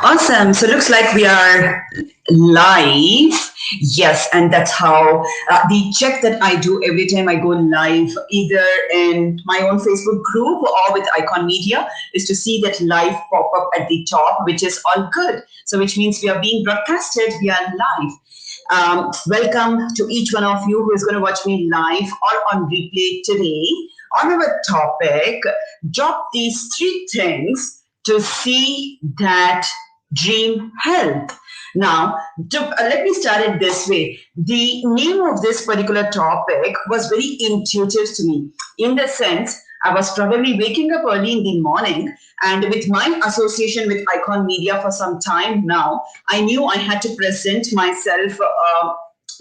Awesome. So looks like we are live. Yes, and that's how the check that I do every time I go live, either in my own Facebook group or with Icon Media, is to see that live pop up at the top, which is all good. So which means we are being broadcasted. We are live. Welcome to each one of you who is going to watch me live or on replay today on our topic. Drop these three things to see that dream health. Now, let me start it this way. The name of this particular topic was very intuitive to me in the sense I was probably waking up early in the morning, and with my association with Icon Media for some time now, I knew I had to present myself.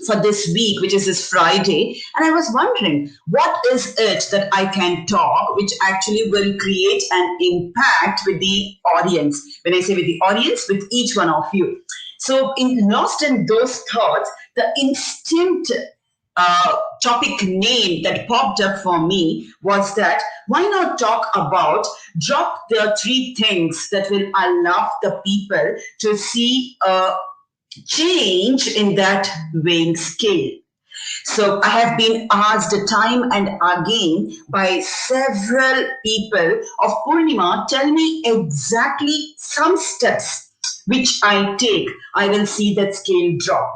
For this week, which is this Friday, and I was wondering what is it that I can talk which actually will create an impact with the audience. When I say with the audience, with each one of you. So, lost in those thoughts, the instant topic name that popped up for me was that why not talk about drop the three things that will allow the people to see a change in that weighing scale. So I have been asked time and again by several people of Poornima, tell me exactly some steps which I take, I will see that scale drop.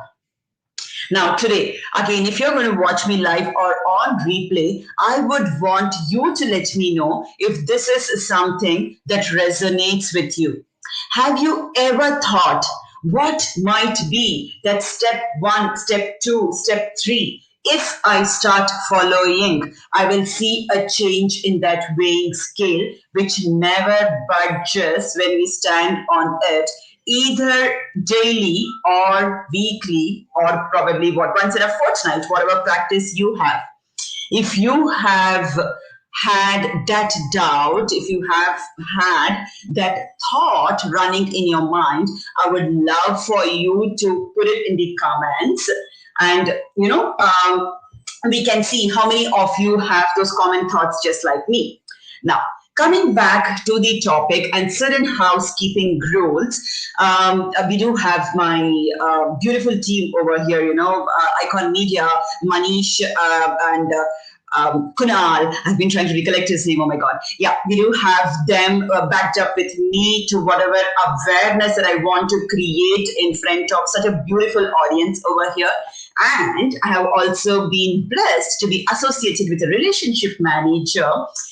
Now, today, again, if you're going to watch me live or on replay, I would want you to let me know if this is something that resonates with you. Have you ever thought what might be that step one, step two, step three? If I start following, I will see a change in that weighing scale, which never budges when we stand on it, either daily or weekly, or probably what once in a fortnight, whatever practice you have. If you have had that doubt, if you have had that thought running in your mind, I would love for you to put it in the comments. And, we can see how many of you have those common thoughts just like me. Now, coming back to the topic and certain housekeeping rules, we do have my beautiful team over here, Icon Media, Manish, and Kunal. I've been trying to recollect his name. Oh my God. Yeah, we do have them backed up with me to whatever awareness that I want to create in front of such a beautiful audience over here. And I have also been blessed to be associated with a relationship manager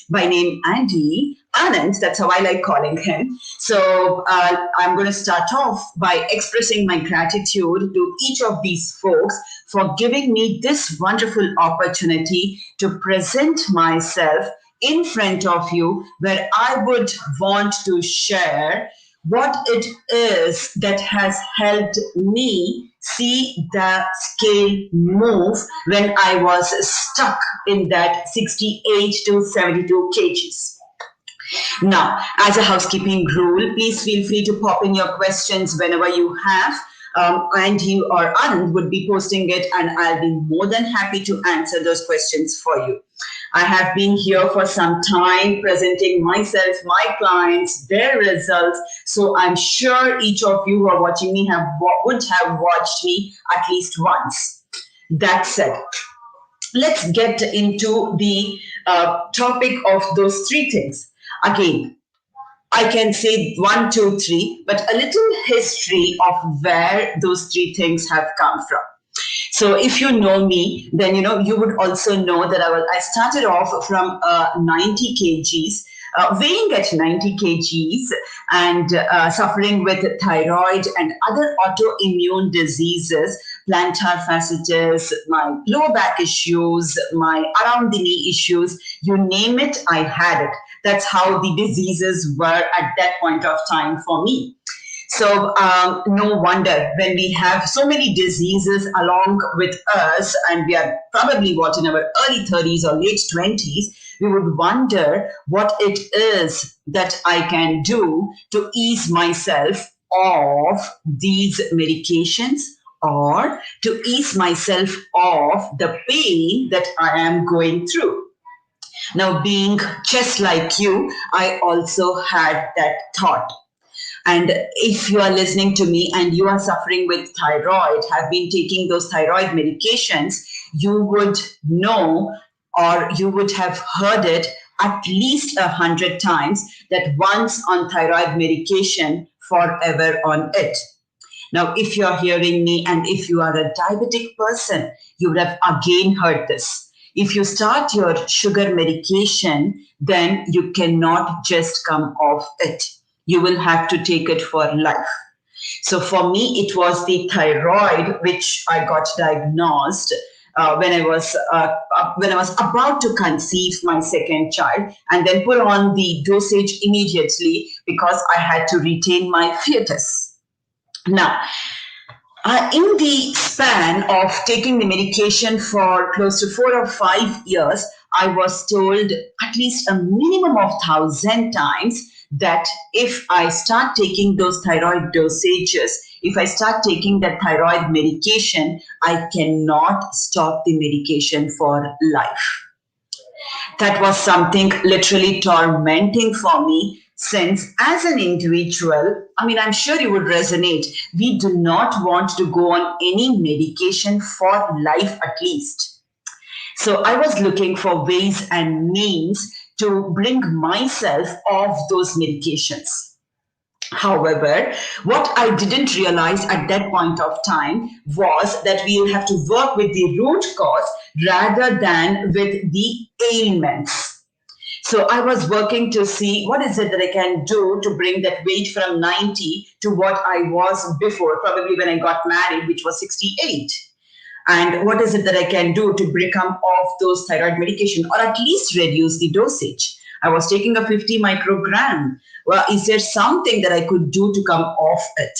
by name Andy. Anand, that's how I like calling him. So I'm going to start off by expressing my gratitude to each of these folks for giving me this wonderful opportunity to present myself in front of you, where I would want to share what it is that has helped me see the scale move when I was stuck in that 68 to 72 kgs. Now, as a housekeeping rule, please feel free to pop in your questions whenever you have. And you or Anand would be posting it, and I'll be more than happy to answer those questions for you. I have been here for some time presenting myself, my clients, their results. So I'm sure each of you who are watching me would have watched me at least once. That said, let's get into the topic of those three things. Again, I can say one, two, three, but a little history of where those three things have come from. So if you know me, then you would also know that I started off from 90 kgs, weighing at 90 kgs, and suffering with thyroid and other autoimmune diseases, plantar fasciitis, my lower back issues, my around the knee issues, you name it, I had it. That's how the diseases were at that point of time for me. So no wonder when we have so many diseases along with us, and we are probably what in our early 30s or late 20s, we would wonder what it is that I can do to ease myself of these medications, or to ease myself of the pain that I am going through. Now, being just like you, I also had that thought. And if you are listening to me and you are suffering with thyroid, have been taking those thyroid medications, you would know, or you would have heard it at least 100 times, that once on thyroid medication, forever on it. Now, if you are hearing me and if you are a diabetic person, you would have again heard this. If you start your sugar medication, then you cannot just come off it. You will have to take it for life. So for me, it was the thyroid which I got diagnosed when I was about to conceive my second child, and then put on the dosage immediately because I had to retain my fetus. Now, in the span of taking the medication for close to 4 or 5 years, I was told at least a minimum of 1,000 times that if I start taking those thyroid dosages, if I start taking that thyroid medication, I cannot stop the medication for life. That was something literally tormenting for me, since as an individual, I mean, I'm sure you would resonate. We do not want to go on any medication for life, at least. So I was looking for ways and means to bring myself off those medications. However, what I didn't realize at that point of time was that we have to work with the root cause rather than with the ailments. So I was working to see what is it that I can do to bring that weight from 90 to what I was before, probably when I got married, which was 68. And what is it that I can do to become off those thyroid medication, or at least reduce the dosage? I was taking a 50 microgram. Well, is there something that I could do to come off it?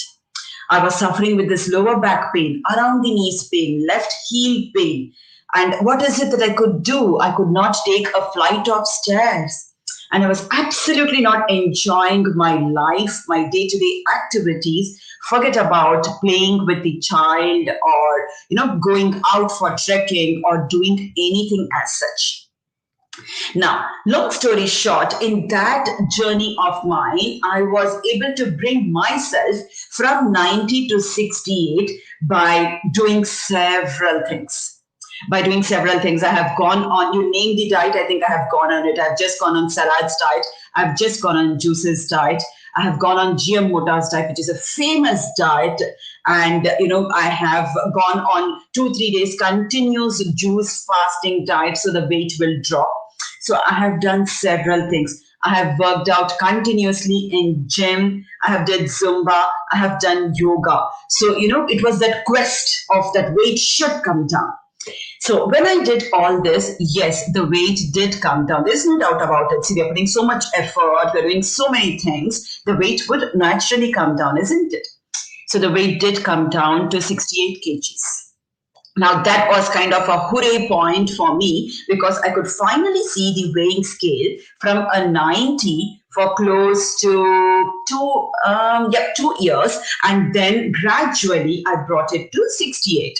I was suffering with this lower back pain, around the knees pain, left heel pain. And what is it that I could do? I could not take a flight of stairs. And I was absolutely not enjoying my life, my day-to-day activities. Forget about playing with the child, or going out for trekking or doing anything as such. Now, long story short, in that journey of mine, I was able to bring myself from 90 to 68 by doing several things. I have gone on, you name the diet, I think I have gone on it. I've just gone on salads diet. I've just gone on juices diet. I have gone on GM Motas diet, which is a famous diet. And, I have gone on 2-3 days continuous juice fasting diet so the weight will drop. So I have done several things. I have worked out continuously in gym. I have did Zumba. I have done yoga. So, it was that quest of that weight should come down. So when I did all this, yes, the weight did come down. There's no doubt about it. See, we're putting so much effort. We're doing so many things. The weight would naturally come down, isn't it? So the weight did come down to 68 kgs. Now that was kind of a hooray point for me, because I could finally see the weighing scale from a 90 for close to 2 years. And then gradually I brought it to 68.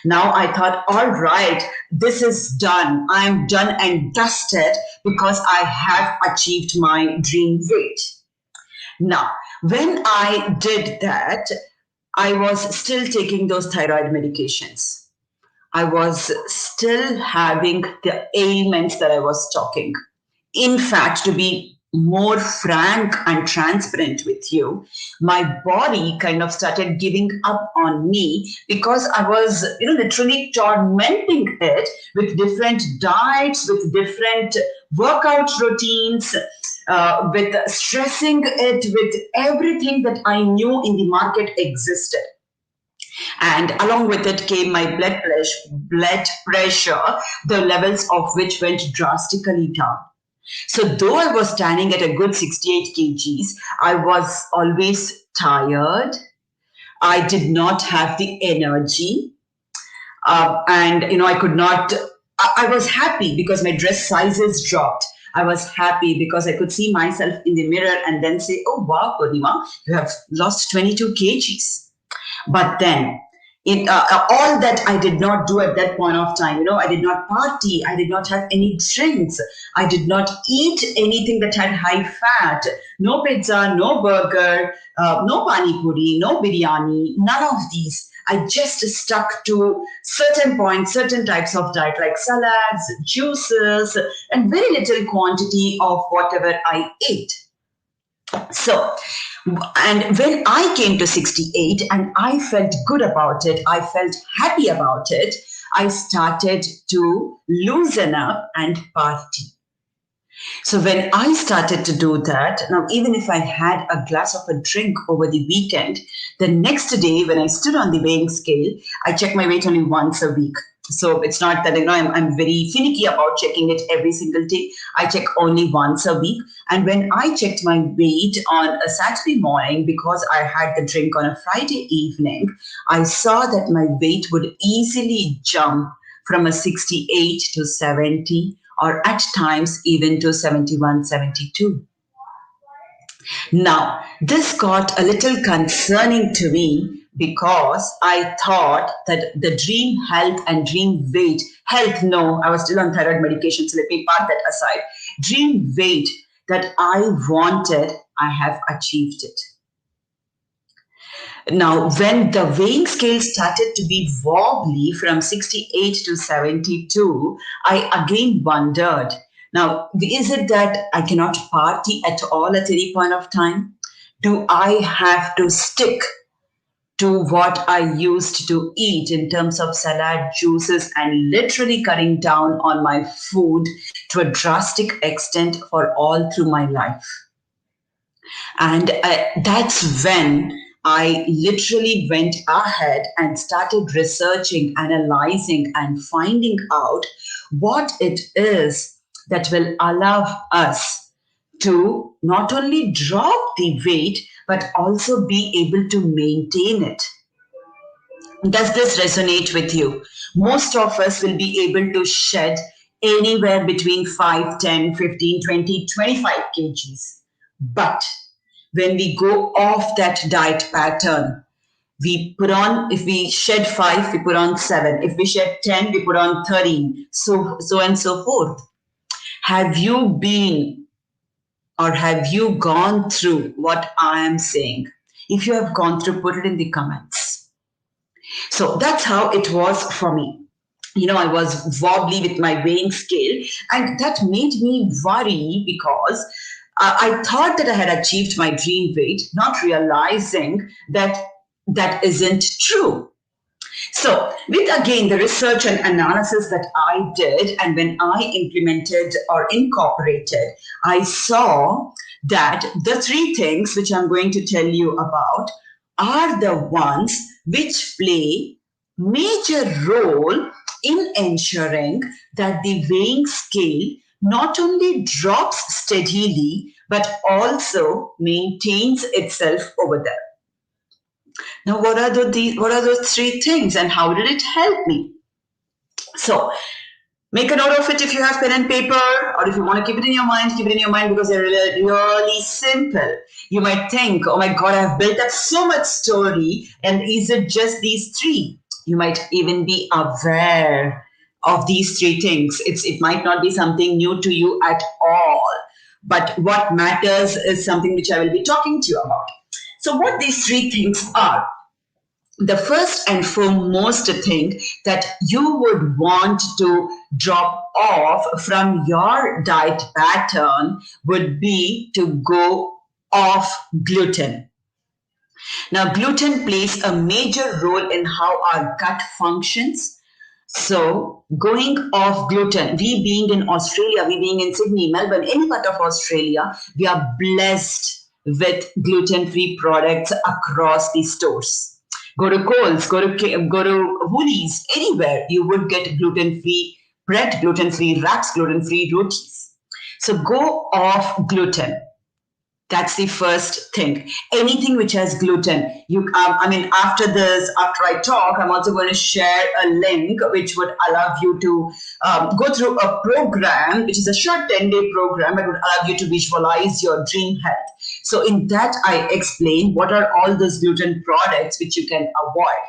Now I thought, all right, this is done. I'm done and dusted because I have achieved my dream weight. Now, when I did that, I was still taking those thyroid medications. I was still having the ailments that I was talking. In fact, to be more frank and transparent with you, my body kind of started giving up on me because I was, literally tormenting it with different diets, with different workout routines, with stressing it with everything that I knew in the market existed. And along with it came my blood pressure, the levels of which went drastically down. So though I was standing at a good 68 kgs, I was always tired. I did not have the energy. And, I could not, I was happy because my dress sizes dropped. I was happy because I could see myself in the mirror and then say, oh, wow, Poornima, you have lost 22 kgs. But then All that I did not do at that point of time. I did not party. I did not have any drinks. I did not eat anything that had high fat. No pizza, no burger, no pani puri, no biryani, none of these. I just stuck to certain points, certain types of diet like salads, juices, and very little quantity of whatever I ate. So, and when I came to 68 and I felt good about it, I felt happy about it, I started to loosen up and party. So when I started to do that, now even if I had a glass of a drink over the weekend, the next day when I stood on the weighing scale, I check my weight only once a week. So it's not that I'm very finicky about checking it every single day. I check only once a week. And when I checked my weight on a Saturday morning, because I had the drink on a Friday evening, I saw that my weight would easily jump from a 68 to 70, or at times even to 71, 72. Now, this got a little concerning to me because I thought that the dream health and dream weight, health, no, I was still on thyroid medication, so let me park that aside. Dream weight that I wanted, I have achieved it. Now, when the weighing scale started to be wobbly from 68 to 72, I again wondered, now, is it that I cannot party at all at any point of time? Do I have to stick to what I used to eat in terms of salad, juices, and literally cutting down on my food to a drastic extent for all through my life? And that's when I literally went ahead and started researching, analyzing, and finding out what it is that will allow us to not only drop the weight, but also be able to maintain it. Does this resonate with you? Most of us will be able to shed anywhere between 5, 10, 15, 20, 25 kgs. But when we go off that diet pattern, we put on, if we shed 5, we put on 7. If we shed 10, we put on 13. So and so forth. Have you been or have you gone through what I am saying? If you have gone through, put it in the comments. So that's how it was for me. I was wobbly with my weighing scale, and that made me worry because I thought that I had achieved my dream weight, not realizing that that isn't true. So, with again the research and analysis that I did, and when I implemented or incorporated, I saw that the three things which I'm going to tell you about are the ones which play major role in ensuring that the weighing scale not only drops steadily but also maintains itself over there. Now, what are those three things, and how did it help me? So, make a note of it if you have pen and paper, or if you want to keep it in your mind, keep it in your mind because they're really, really simple. You might think, oh my God, I've built up so much story, and is it just these three? You might even be aware of these three things. It might not be something new to you at all, but what matters is something which I will be talking to you about. So, what these three things are. The first and foremost thing that you would want to drop off from your diet pattern would be to go off gluten. Now, gluten plays a major role in how our gut functions. So, going off gluten, we being in Australia, we being in Sydney, Melbourne, any part of Australia, we are blessed with gluten-free products across the stores. Go to Coles, go to Woolies, anywhere you would get gluten-free bread, gluten-free wraps, gluten-free rotis. So go off gluten. That's the first thing. Anything which has gluten. After this, after I talk, I'm also going to share a link which would allow you to go through a program, which is a short 10-day program that would allow you to visualize your dream health. So in that, I explain what are all those gluten products which you can avoid.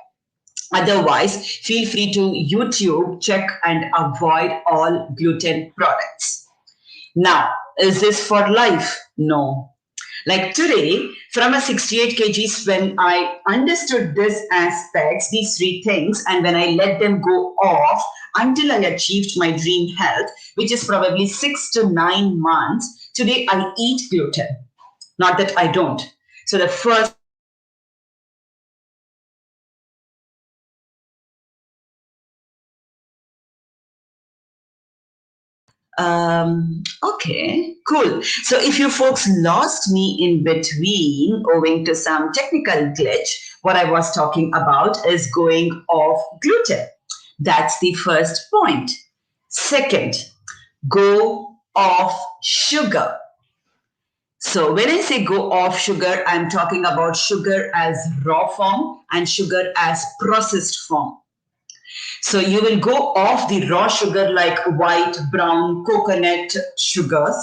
Otherwise, feel free to YouTube, check and avoid all gluten products. Now, is this for life? No. Like today, from a 68 kgs, when I understood these aspects, these three things, and when I let them go off until I achieved my dream health, which is probably 6 to 9 months, today I eat gluten. Not that I don't. So the first okay, cool. So if you folks lost me in between owing to some technical glitch, what I was talking about is going off gluten. That's the first point. Second, go off sugar. So when I say go off sugar, I'm talking about sugar as raw form and sugar as processed form. So you will go off the raw sugar like white, brown, coconut sugars.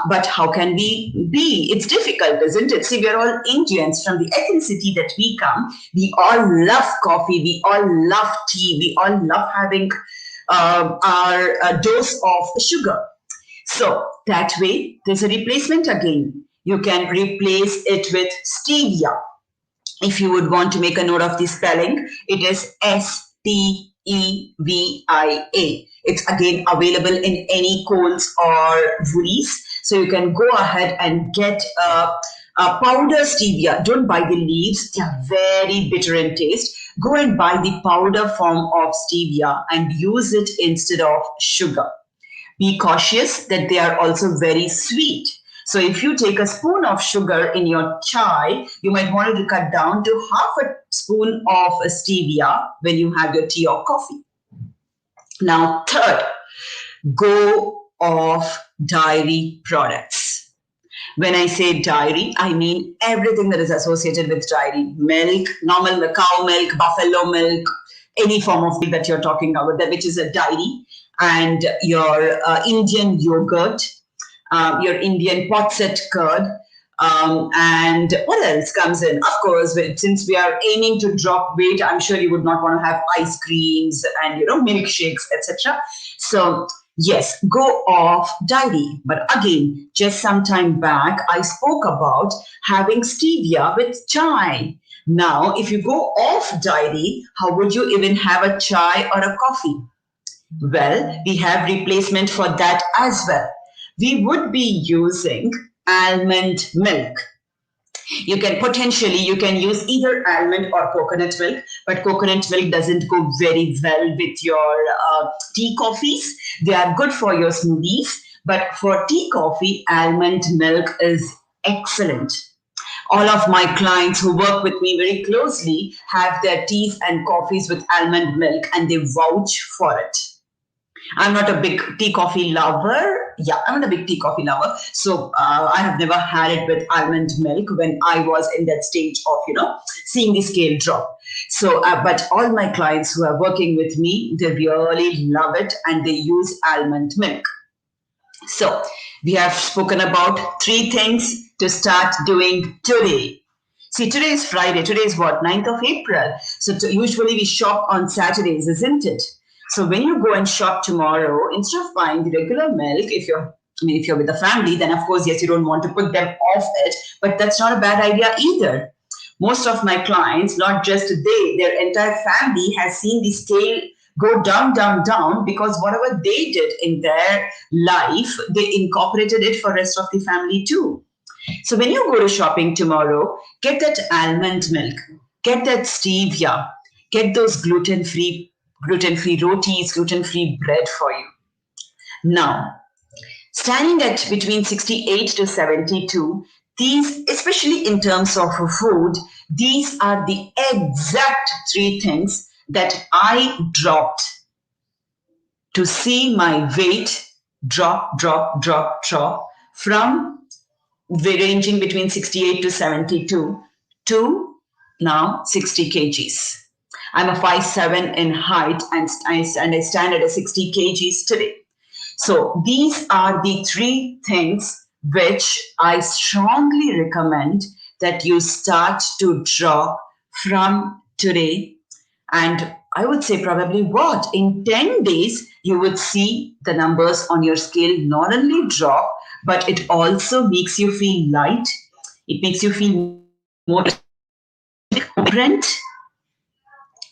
But how can we be? It's difficult, isn't it? See, we're all Indians from the ethnicity that we come. We all love coffee. We all love tea. We all love having our dose of sugar. So that way, there's a replacement again. You can replace it with stevia. If you would want to make a note of the spelling, it is Stevia. It's again available in any Coles or Woolies. So you can go ahead and get a powder stevia. Don't buy the leaves, they are very bitter in taste. Go and buy the powder form of stevia and use it instead of sugar. Be cautious that they are also very sweet. So if you take a spoon of sugar in your chai, you might want to cut down to half a spoon of stevia when you have your tea or coffee. Now, third, go off dairy products. When I say dairy, I mean everything that is associated with dairy. Milk, normal cow milk, buffalo milk, any form of milk that you're talking about, which is a dairy, and your Indian yogurt, your Indian pot set curd, and what else comes in? Of course, since we are aiming to drop weight, I'm sure you would not want to have ice creams and milkshakes, etc. So yes, go off dairy. But again, just some time back, I spoke about having stevia with chai. Now, if you go off dairy, how would you even have a chai or a coffee? Well, we have replacement for that as well. We would be using almond milk. You can use either almond or coconut milk, but coconut milk doesn't go very well with your tea coffees. They are good for your smoothies, but for tea coffee, almond milk is excellent. All of my clients who work with me very closely have their teas and coffees with almond milk and they vouch for it. I'm not a big tea coffee lover. Yeah, I'm not a big tea coffee lover. So I have never had it with almond milk when I was in that stage of, seeing the scale drop. So, but all my clients who are working with me, they really love it and they use almond milk. So we have spoken about three things to start doing today. See, today is Friday. Today is what? 9th of April. So usually we shop on Saturdays, isn't it? So when you go and shop tomorrow, instead of buying the regular milk, if you're with a family, then of course, yes, you don't want to put them off it, but that's not a bad idea either. Most of my clients, not just they, their entire family has seen the scale go down, down, down because whatever they did in their life, they incorporated it for rest of the family too. So when you go to shopping tomorrow, get that almond milk, get that stevia, get those gluten-free rotis, gluten-free bread for you. Now, standing at between 68 to 72, these, especially in terms of food, these are the exact three things that I dropped to see my weight drop, drop, drop, drop from ranging between 68 to 72 to now 60 kgs. I'm a 5'7" in height and I stand at a 60 kgs today. So these are the three things which I strongly recommend that you start to drop from today. And I would say probably what? In 10 days, you would see the numbers on your scale not only drop, but it also makes you feel light. It makes you feel more vibrant.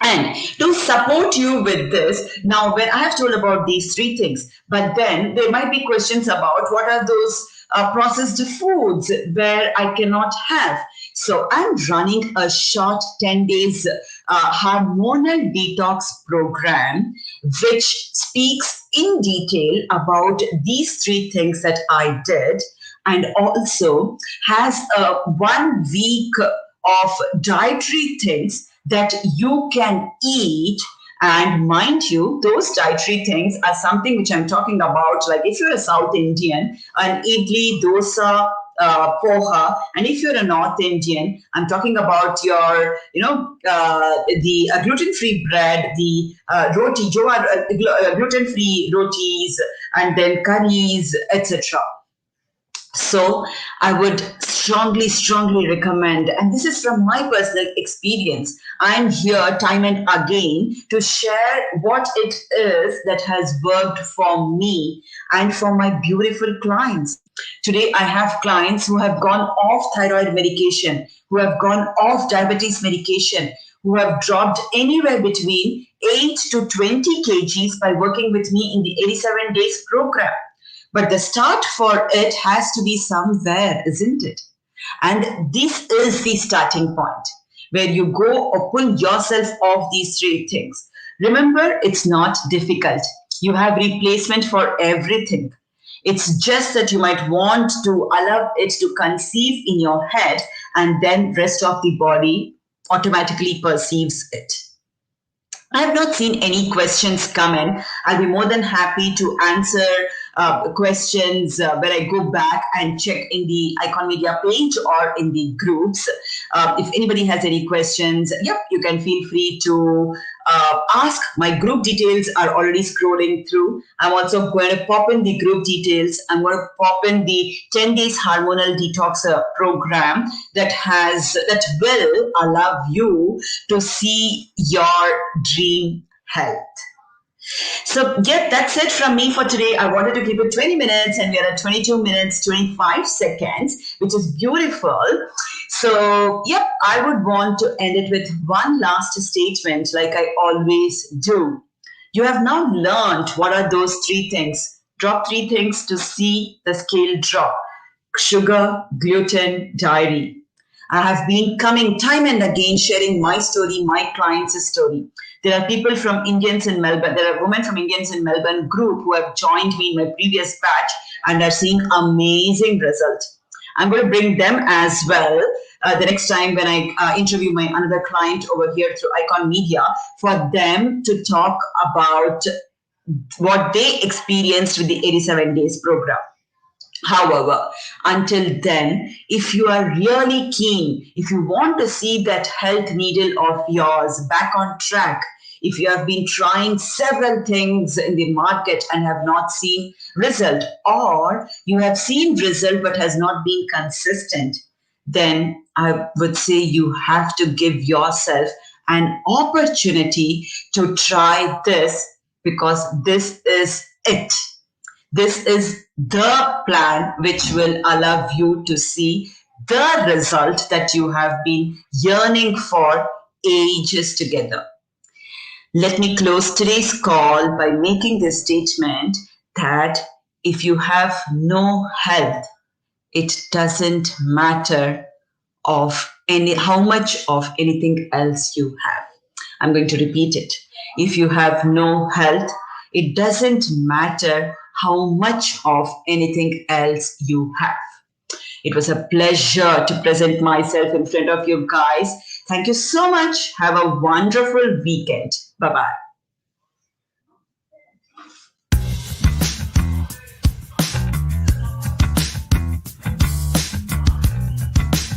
And to support you with this, now when I have told about these three things, but then there might be questions about what are those processed foods where I cannot have. So I'm running a short 10 days hormonal detox program, which speaks in detail about these three things that I did, and also has a 1 week of dietary things that you can eat. And mind you, those dietary things are something which I'm talking about. Like if you're a South Indian, an idli, dosa, poha, and if you're a North Indian, I'm talking about your, the gluten-free bread, the roti, gluten-free rotis, and then curries, etc. So I would strongly recommend, and this is from my personal experience. I'm here time and again to share what it is that has worked for me and for my beautiful clients. Today, I have clients who have gone off thyroid medication, who have gone off diabetes medication, who have dropped anywhere between 8 to 20 kgs by working with me in the 87 days program. But the start for it has to be somewhere, isn't it? And this is the starting point where you go or pull yourself off these three things. Remember, it's not difficult. You have replacement for everything. It's just that you might want to allow it to conceive in your head, and then rest of the body automatically perceives it. I have not seen any questions come in. I'll be more than happy to answer questions when I go back and check in the Icon Media page or in the groups. If anybody has any questions, yep, you can feel free to ask. My group details are already scrolling through. I'm also going to pop in the group details. I'm going to pop in the 10 days hormonal detox program that will allow you to see your dream health. So, yeah, that's it from me for today. I wanted to keep it 20 minutes, and we are at 22 minutes, 25 seconds, which is beautiful. So, yep, I would want to end it with one last statement, like I always do. You have now learned what are those three things. Drop three things to see the scale drop: sugar, gluten, dairy. I have been coming time and again sharing my story, my clients' story. There are people from Indians in Melbourne. There are women from Indians in Melbourne group who have joined me in my previous batch and are seeing amazing results. I'm going to bring them as well the next time when I interview my another client over here through Icon Media, for them to talk about what they experienced with the 87 days program. However, until then, if you are really keen, if you want to see that health needle of yours back on track, if you have been trying several things in the market and have not seen result, or you have seen result but has not been consistent, then I would say you have to give yourself an opportunity to try this, because this is it. This is the plan which will allow you to see the result that you have been yearning for ages together. Let me close today's call by making this statement that if you have no health, it doesn't matter of how much of anything else you have. I'm going to repeat it. If you have no health, it doesn't matter how much of anything else you have. It was a pleasure to present myself in front of you guys. Thank you so much. Have a wonderful weekend. Bye bye.